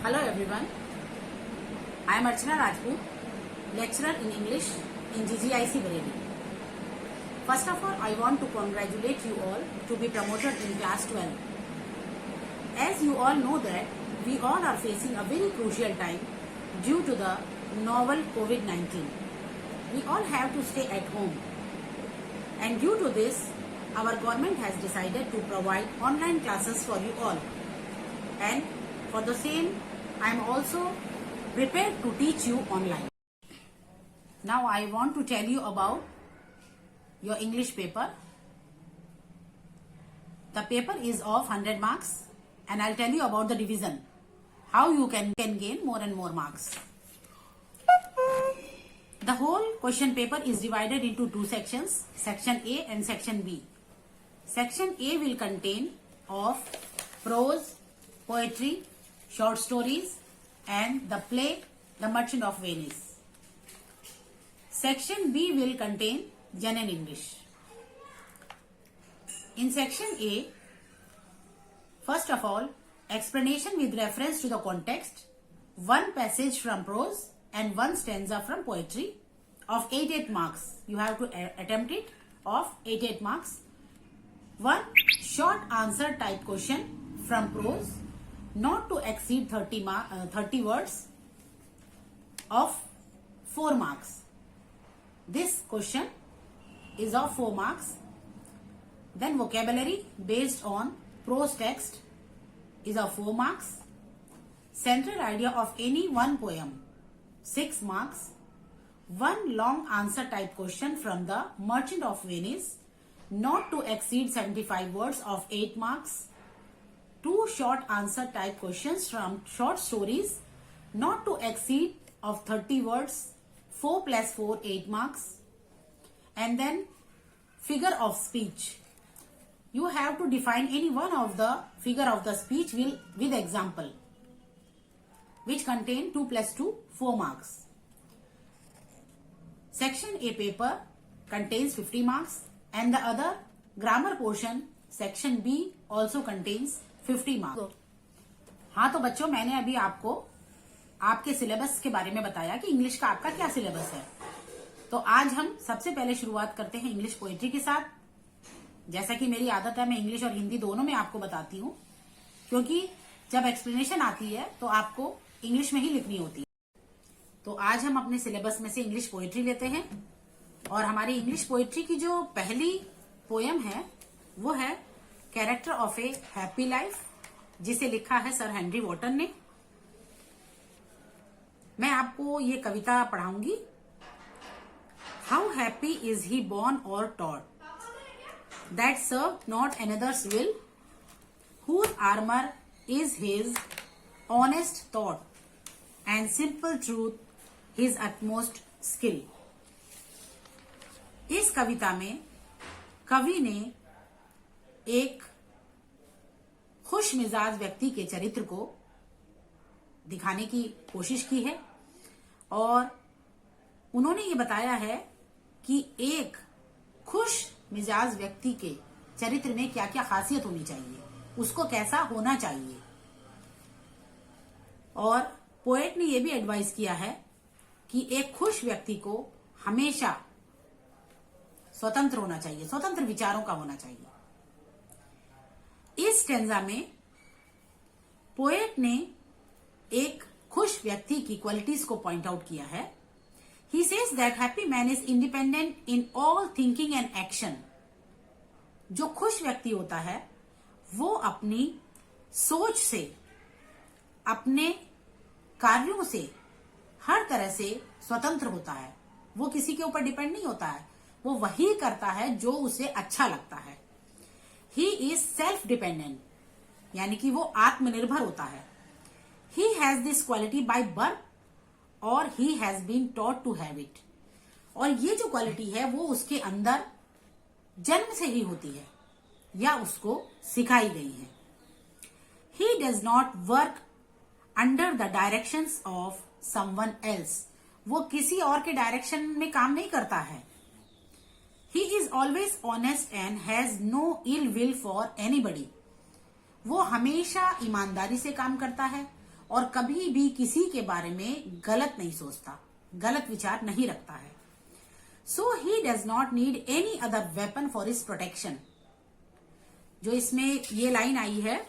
Hello everyone, I am Archana Rajput, lecturer in English in GGIC Bareilly. First of all, I want to congratulate you all to be promoted in class 12. As you all know that we all are facing a very crucial time due to the novel COVID-19. We all have to stay at home, and due to this, our government has decided to provide online classes for you all. And for the same, I am also prepared to teach you online. Now I want to tell you about your English paper. The paper is of 100 marks and I'll tell you about the division, how you can gain more and more marks. The whole question paper is divided into two sections, section A and section B. Section A will contain of prose, poetry, short stories and the play The Merchant of Venice. Section B will contain General English. In section A, first of all, explanation with reference to the context, one passage from prose and one stanza from poetry of 8 marks. You have to attempt it of 8 marks. One short answer type question from prose, not to exceed 30 words of 4 marks. This question is of 4 marks. Then vocabulary based on prose text is of 4 marks. Central idea of any one poem, 6 marks. One long answer type question from The Merchant of Venice, not to exceed 75 words of 8 marks. 2 short answer type questions from short stories, not to exceed of 30 words, 4 plus 4, 8 marks. And then figure of speech. You have to define any one of the figure of the speech with example, which contain 2 plus 2, 4 marks. Section A paper contains 50 marks and the other grammar portion, section B, also contains 50 marks. हाँ तो बच्चों, मैंने अभी आपको आपके syllabus के बारे में बताया कि इंग्लिश का आपका क्या सिलेबस है. तो आज हम सबसे पहले शुरुआत करते हैं इंग्लिश पोएट्री के साथ. जैसा कि मेरी आदत है, मैं इंग्लिश और हिंदी दोनों में आपको बताती हूँ, क्योंकि जब एक्सप्लेनेशन आती है तो आपको इंग्लिश में ही लिखनी होती है. तो आज हम अपने सिलेबस में से इंग्लिश पोएट्री लेते हैं और हमारी इंग्लिश पोएट्री की जो पहली पोयम है वो है character of A happy life, जिसे लिखा है सर हेनरी वॉटन ने. मैं आपको ये कविता पढ़ाऊंगी. How happy is he born और taught that serve not another's will, whose armour is his honest thought and simple truth his utmost skill. इस कविता में कवि ने एक खुश मिजाज व्यक्ति के चरित्र को दिखाने की कोशिश की है और उन्होंने ये बताया है कि एक खुश मिजाज व्यक्ति के चरित्र में क्या क्या खासियत होनी चाहिए, उसको कैसा होना चाहिए. और पोएट ने ये भी एडवाइस किया है कि एक खुश व्यक्ति को हमेशा स्वतंत्र होना चाहिए, स्वतंत्र विचारों का होना चाहिए. इस स्टेंजा में पोएट ने एक खुश व्यक्ति की क्वालिटीज को पॉइंट आउट किया है. He says that happy man is independent in all thinking and action. जो खुश व्यक्ति होता है वो अपनी सोच से, अपने कार्यों से हर तरह से स्वतंत्र होता है. वो किसी के ऊपर डिपेंड नहीं होता है, वो वही करता है जो उसे अच्छा लगता है. ही इज सेल्फ डिपेंडेंट, यानी कि वो आत्मनिर्भर होता है. He has this quality by birth और he has been taught to have it. और ये जो क्वालिटी है वो उसके अंदर जन्म से ही होती है या उसको सिखाई गई है. He does not work under the directions of someone else. वो किसी और के डायरेक्शन में काम नहीं करता है. He is always honest and has no ill will for anybody. वो हमेशा ईमानदारी से काम करता है, और कभी भी किसी के बारे में गलत नहीं सोचता, गलत विचार नहीं रखता है। So he does not need any other weapon for his protection. जो इसमें ये लाइन आई है,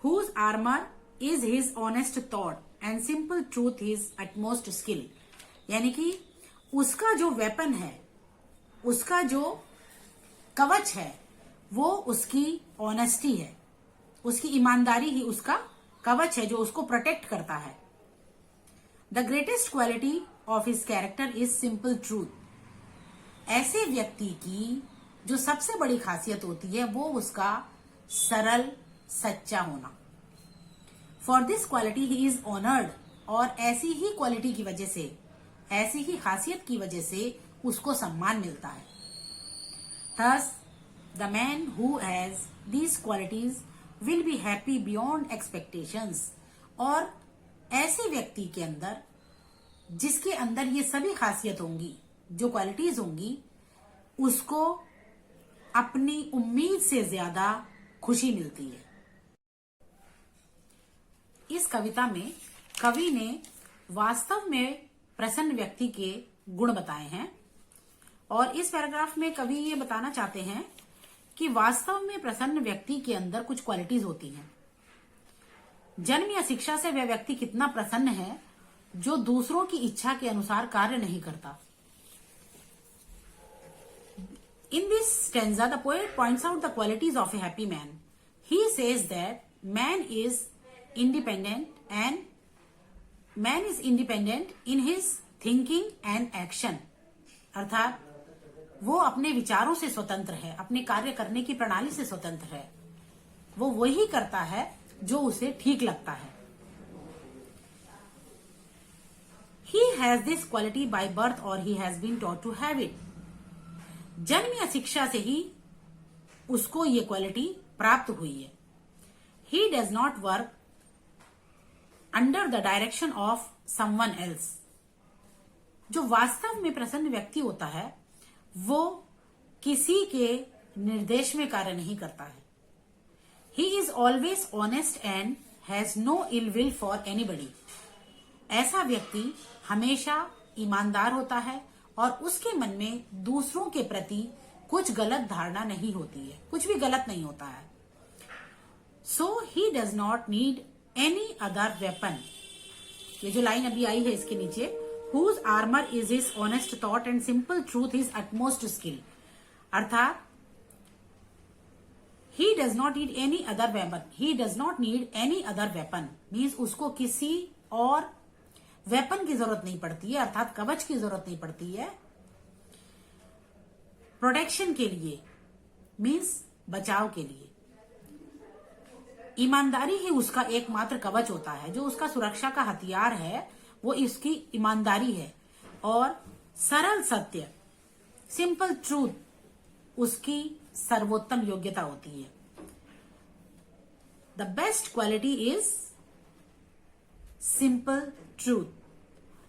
whose armour is his honest thought and simple truth his utmost skill, यानी कि उसका जो वेपन है, उसका जो कवच है, वो उसकी ऑनेस्टी है, उसकी ईमानदारी ही उसका कवच है जो उसको प्रोटेक्ट करता है। The greatest quality of his character is simple truth. ऐसे व्यक्ति की जो सबसे बड़ी खासियत होती है वो उसका सरल सच्चा होना। For this quality he is honoured, और ऐसी ही क्वालिटी की वजह से, ऐसी ही खासियत की वजह से उसको सम्मान मिलता है। Thus the man who has these qualities will be happy beyond expectations. और ऐसे व्यक्ति के अंदर, जिसके अंदर ये सभी खासियत होंगी, जो क्वालिटीज होंगी, उसको अपनी उम्मीद से ज्यादा खुशी मिलती है। इस कविता में कवि ने वास्तव में प्रसन्न व्यक्ति के गुण बताए हैं, और इस पैराग्राफ में कवि ये बताना चाहते हैं कि वास्तव में प्रसन्न व्यक्ति के अंदर कुछ क्वालिटीज होती हैं। जन्म या शिक्षा से वह व्यक्ति कितना प्रसन्न है जो दूसरों की इच्छा के अनुसार कार्य नहीं करता। In this stanza, the poet points out the qualities of a happy man. He says that man is independent in his thinking and action. अर्थात वो अपने विचारों से स्वतंत्र है, अपने कार्य करने की प्रणाली से स्वतंत्र है। वो वही करता है जो उसे ठीक लगता है। He has this quality by birth or he has been taught to have it. जन्म या शिक्षा से ही उसको ये क्वालिटी प्राप्त हुई है। He does not work under the direction of someone else. जो वास्तव में प्रसन्न व्यक्ति होता है वो किसी के निर्देश में कार्य नहीं करता है। He is always honest and has no ill will for anybody. ऐसा व्यक्ति हमेशा ईमानदार होता है और उसके मन में दूसरों के प्रति कुछ गलत धारणा नहीं होती है, कुछ भी गलत नहीं होता है। So he does not need any other weapon. ये जो लाइन अभी आई है इसके नीचे, whose armor is his honest thought and simple truth his utmost skill. अर्थात he does not need any other weapon. He does not need any other weapon. Means उसको किसी और वेपन की जरूरत नहीं पड़ती है, अर्थात कवच की जरूरत नहीं पड़ती है प्रोटेक्शन के लिए, मीन्स बचाव के लिए। ईमानदारी ही उसका एकमात्र कवच होता है। जो उसका सुरक्षा का हथियार है वो इसकी ईमानदारी है, और सरल सत्य, सिंपल ट्रूथ उसकी सर्वोत्तम योग्यता होती है। The best quality is simple truth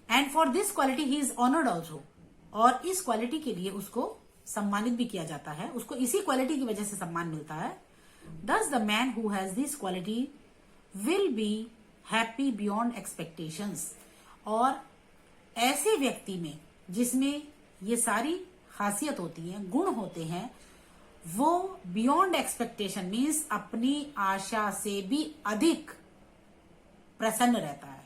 and for this quality he is honoured also. और इस क्वालिटी के लिए उसको सम्मानित भी किया जाता है, उसको इसी क्वालिटी की वजह से सम्मान मिलता है। Thus the man who has this quality will be happy beyond expectations. और ऐसे व्यक्ति में जिसमें ये सारी खासियत होती है, गुण होते हैं, वो बियॉन्ड एक्सपेक्टेशन मीन्स अपनी आशा से भी अधिक प्रसन्न रहता है,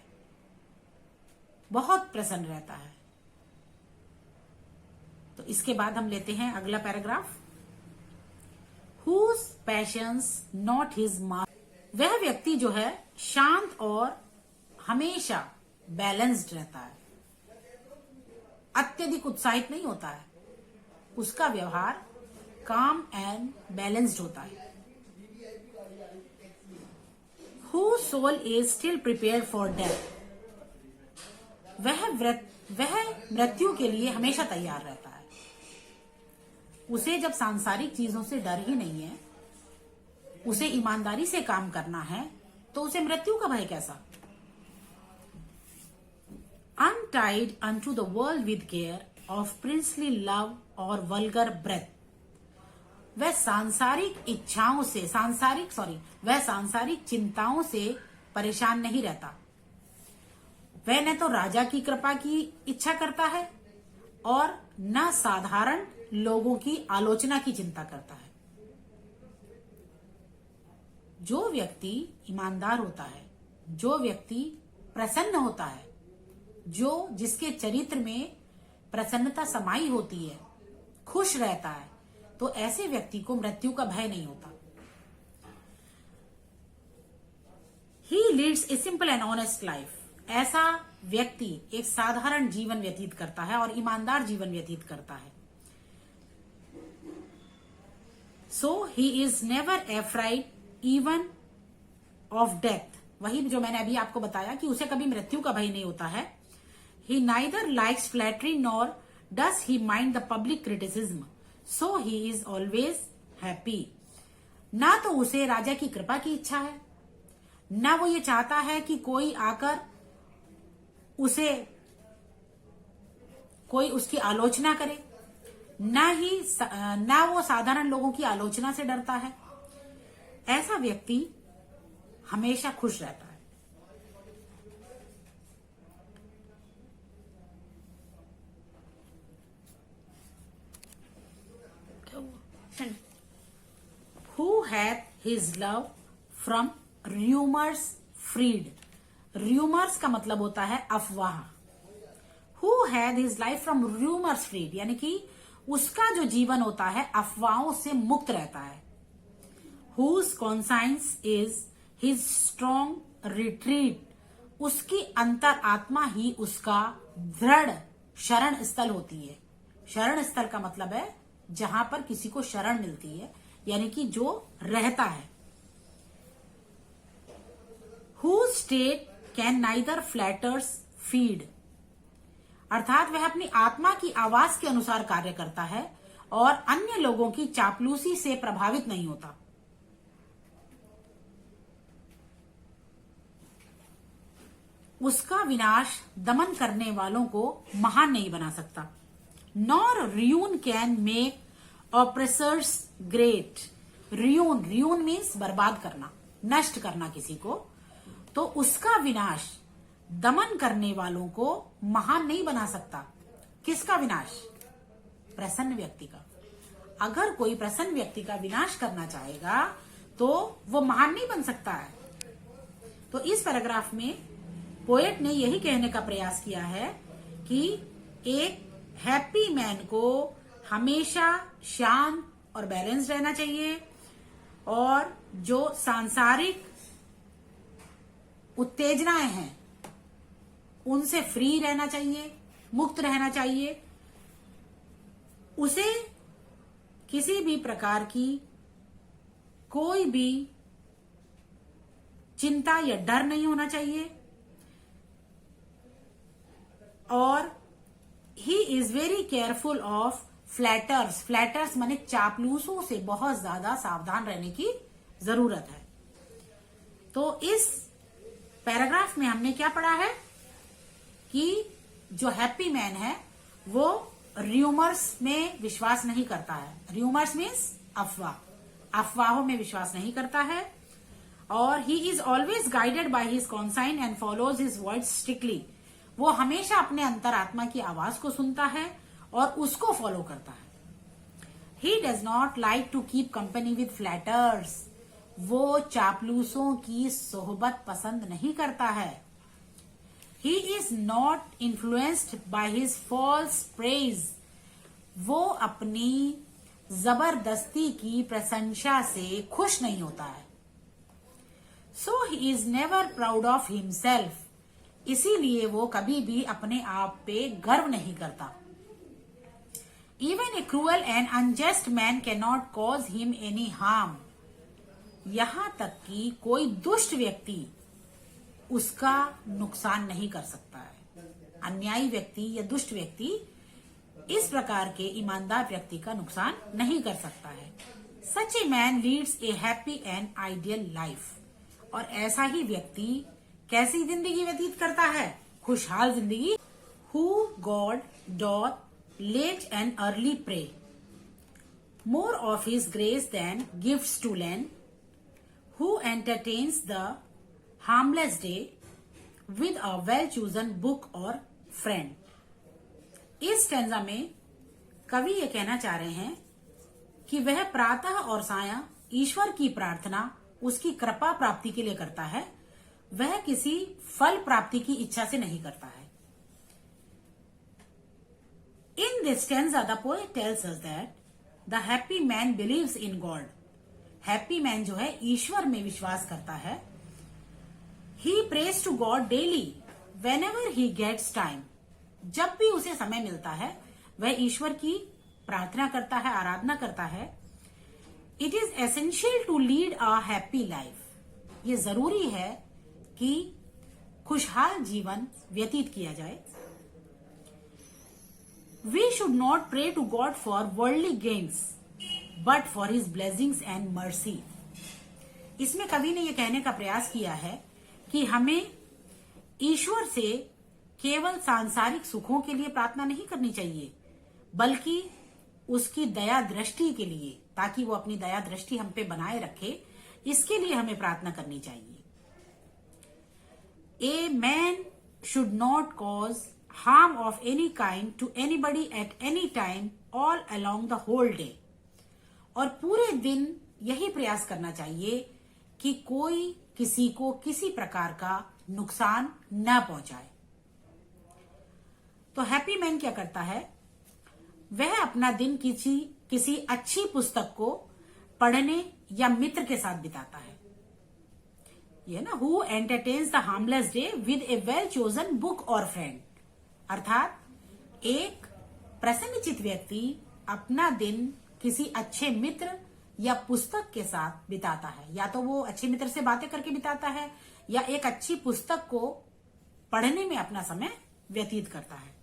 बहुत प्रसन्न रहता है। तो इसके बाद हम लेते हैं अगला paragraph. Whose passions not his master. वह व्यक्ति जो है शांत और हमेशा बैलेंस्ड रहता है, अत्यधिक उत्साहित नहीं होता है, उसका व्यवहार काम एंड बैलेंस्ड होता है। Whose soul is still prepared for death. वह मृत्यु के लिए हमेशा तैयार रहता है। उसे जब सांसारिक चीजों से डर ही नहीं है, उसे ईमानदारी से काम करना है, तो उसे मृत्यु का भय कैसा। Untied unto the world with care of princely love or vulgar breath. वह सांसारिक इच्छाओं से वह सांसारिक चिंताओं से परेशान नहीं रहता, वह न तो राजा की कृपा की इच्छा करता है और न साधारण लोगों की आलोचना की चिंता करता है। जो व्यक्ति ईमानदार होता है, जो व्यक्ति प्रसन्न होता है, जिसके चरित्र में प्रसन्नता समाई होती है, खुश रहता है, तो ऐसे व्यक्ति को मृत्यु का भय नहीं होता। He leads a simple and honest life. ऐसा व्यक्ति एक साधारण जीवन व्यतीत करता है और ईमानदार जीवन व्यतीत करता है। So he is never afraid even of death. वही जो मैंने अभी आपको बताया कि उसे कभी मृत्यु का भय नहीं होता है। He neither likes flattery nor does he mind the public criticism. So he is always happy. ना तो उसे राजा की कृपा की इच्छा है, ना वो ये चाहता है कि कोई आकर कोई उसकी आलोचना करे, ना वो साधारण लोगों की आलोचना से डरता है। ऐसा व्यक्ति हमेशा खुश रहता है। Who hath his love from rumors freed? Rumors का मतलब होता है अफवाह। Who had his life from rumors freed? यानी कि उसका जो जीवन होता है अफवाहों से मुक्त रहता है। Whose conscience is his strong retreat? उसकी अंतर आत्मा ही उसका दृढ़ शरण स्थल होती है। शरण स्थल का मतलब है जहां पर किसी को शरण मिलती है, यानी कि जो रहता है। Whose state can neither flatters feed? अर्थात वह अपनी आत्मा की आवाज के अनुसार कार्य करता है और अन्य लोगों की चापलूसी से प्रभावित नहीं होता। उसका विनाश दमन करने वालों को महान नहीं बना सकता। Nor ruin can make oppressors great. Ruin means बर्बाद करना, नष्ट करना किसी को। तो उसका विनाश दमन करने वालों को महान नहीं बना सकता। किसका विनाश? प्रसन्न व्यक्ति का। अगर कोई प्रसन्न व्यक्ति का विनाश करना चाहेगा तो वो महान नहीं बन सकता है। तो इस पैराग्राफ में पोएट ने यही कहने का प्रयास किया है कि एक हैप्पी मैन को हमेशा शांत और बैलेंस रहना चाहिए और जो सांसारिक उत्तेजनाएं हैं उनसे फ्री रहना चाहिए, मुक्त रहना चाहिए। उसे किसी भी प्रकार की कोई भी चिंता या डर नहीं होना चाहिए और he is very careful of flutters. Flutters माने चापलूसों से बहुत ज्यादा सावधान रहने की जरूरत है। तो इस पैराग्राफ में हमने क्या पढ़ा है कि जो हैप्पी मैन है वो र्यूमर्स में विश्वास नहीं करता है। र्यूमर्स मीन्स अफवाहों में विश्वास नहीं करता है और he is always guided by his conscience and follows his words strictly. वो हमेशा अपने अंतरात्मा की आवाज को सुनता है और उसको फॉलो करता है। He does not like to keep company with flatterers. वो चापलूसों की सोहबत पसंद नहीं करता है। He is not influenced by his false praise. वो अपनी जबरदस्ती की प्रशंसा से खुश नहीं होता है। So he is never proud of himself. इसीलिए वो कभी भी अपने आप पे गर्व नहीं करता। Even a cruel and unjust man can not cause him any harm. यहां तक कि कोई दुष्ट व्यक्ति उसका नुकसान नहीं कर सकता है। अन्यायी व्यक्ति या दुष्ट व्यक्ति इस प्रकार के ईमानदार व्यक्ति का नुकसान नहीं कर सकता है। Such a man leads a happy and ideal life. और ऐसा ही व्यक्ति कैसी जिंदगी व्यतीत करता है? खुशहाल जिंदगी। Who God doth late and early pray more of his grace than gifts to lend. Who entertains the harmless day with a well chosen book or friend. इस स्टैंजा में कवि ये कहना चाह रहे हैं कि वह प्रातः और सायं ईश्वर की प्रार्थना उसकी कृपा प्राप्ति के लिए करता है, वह किसी फल प्राप्ति की इच्छा से नहीं करता है. In this stanza, the poet tells us that the happy man believes in God. Happy man जो है ईश्वर में विश्वास करता है. He prays to God daily whenever he gets time. जब भी उसे समय मिलता है वह ईश्वर की प्रार्थना करता है, आराधना करता है. It is essential to lead a happy life. ये जरूरी है कि खुशहाल जीवन व्यतीत किया जाए. We should not pray to God for worldly gains, but for His blessings and mercy. इसमें कवि ने यह कहने का प्रयास किया है कि हमें ईश्वर से केवल सांसारिक सुखों के लिए प्रार्थना नहीं करनी चाहिए, बल्कि उसकी दया दृष्टि के लिए, ताकि वो अपनी दया दृष्टि हम पे बनाए रखे, इसके लिए हमें प्रार्थना करनी चाहिए. A man should not cause harm of any kind to anybody at any time all along the whole day. और पूरे दिन यही प्रयास करना चाहिए कि कोई किसी को किसी प्रकार का नुकसान न पहुंचाए. तो हैप्पी मैन क्या करता है? वह अपना दिन किसी अच्छी पुस्तक को पढ़ने या मित्र के साथ बिताता है. ये ना, who entertains the harmless day with A well chosen book और फ्रेंड. अर्थात एक प्रसन्नचित व्यक्ति अपना दिन किसी अच्छे मित्र या पुस्तक के साथ बिताता है. या तो वो अच्छे मित्र से बातें करके बिताता है या एक अच्छी पुस्तक को पढ़ने में अपना समय व्यतीत करता है.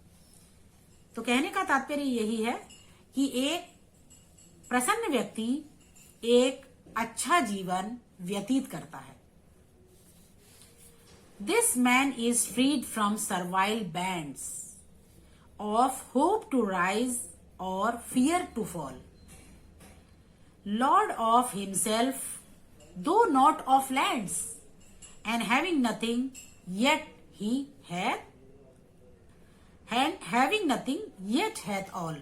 तो कहने का तात्पर्य यही है कि एक प्रसन्न व्यक्ति एक अच्छा जीवन व्यतीत करता है. This man is freed from servile bands of hope to rise or fear to fall. Lord of himself, though not of lands, and having nothing, yet he hath, and having nothing, yet hath all.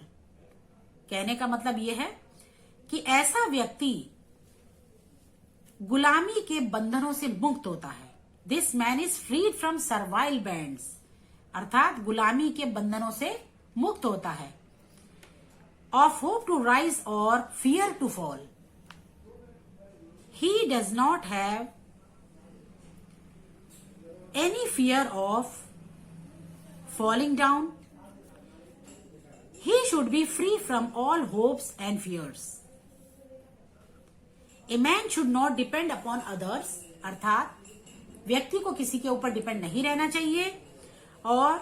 कहने का मतलब यह है कि ऐसा व्यक्ति गुलामी के बंधनों से मुक्त होता है. This man is freed from servile bands, अर्थात गुलामी के बंधनों से मुक्त होता है. Of hope to rise or fear to fall. He does not have any fear of falling down. He should be free from all hopes and fears. A man should not depend upon others, अर्थात व्यक्ति को किसी के ऊपर depend नहीं रहना चाहिए और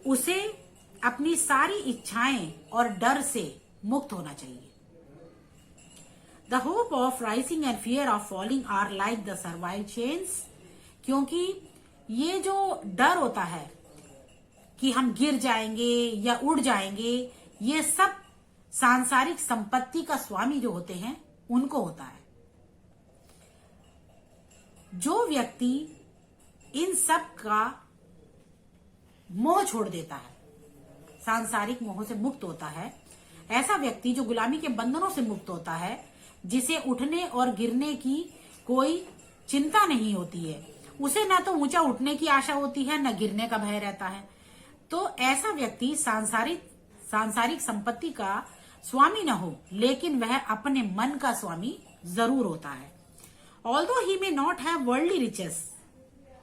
उसे अपनी सारी इच्छाएं और डर से मुक्त होना चाहिए. The hope of rising and fear of falling are like the survive chains. क्योंकि ये जो डर होता है कि हम गिर जाएंगे या उड़ जाएंगे, ये सब सांसारिक संपत्ति का स्वामी जो होते हैं उनको होता है. जो व्यक्ति इन सब का मोह छोड़ देता है, सांसारिक मोह से मुक्त होता है, ऐसा व्यक्ति जो गुलामी के बंधनों से मुक्त होता है, जिसे उठने और गिरने की कोई चिंता नहीं होती है, उसे ना तो ऊंचा उठने की आशा होती है न गिरने का भय रहता है, तो ऐसा व्यक्ति सांसारिक संपत्ति का स्वामी न हो, लेकिन वह अपने मन का स्वामी जरूर होता है. Although he may not have worldly riches,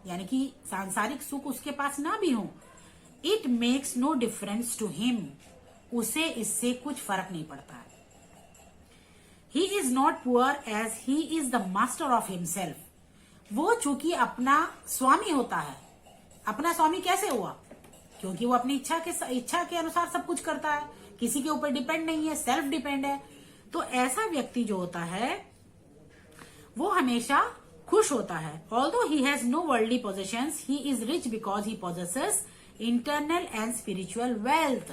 यानी कि सांसारिक सुख उसके पास ना भी हो, it makes no difference to him, उसे इससे कुछ फर्क नहीं पड़ता है. He is not poor as he is the master of himself. वो चूंकि अपना स्वामी होता है. अपना स्वामी कैसे हुआ? क्योंकि वो अपनी इच्छा के अनुसार सब कुछ करता है, किसी के ऊपर डिपेंड नहीं है, सेल्फ डिपेंड है. तो ऐसा व्यक्ति जो होता है वो हमेशा खुश होता है. Although he has no worldly possessions, he is rich because he possesses internal and spiritual wealth.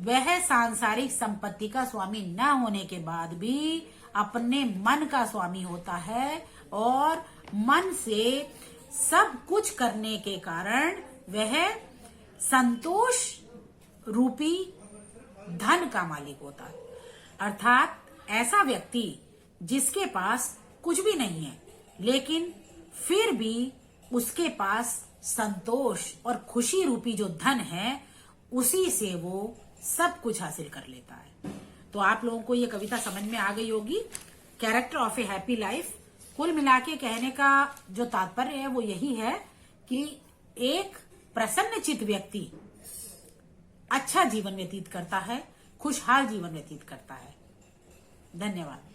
वह सांसारिक संपत्ति का स्वामी न होने के बाद भी अपने मन का स्वामी होता है और मन से सब कुछ करने के कारण वह संतोष रूपी धन का मालिक होता है। अर्थात ऐसा व्यक्ति जिसके पास कुछ भी नहीं है लेकिन फिर भी उसके पास संतोष और खुशी रूपी जो धन है उसी से वो सब कुछ हासिल कर लेता है। तो आप लोगों को ये कविता समझ में आ गई होगी। Character of A happy life, कुल मिला के कहने का जो तात्पर्य है वो यही है कि एक प्रसन्नचित्त व्यक्ति अच्छा जीवन व्यतीत करता है, खुशहाल जीवन व्यतीत करता है। धन्यवाद।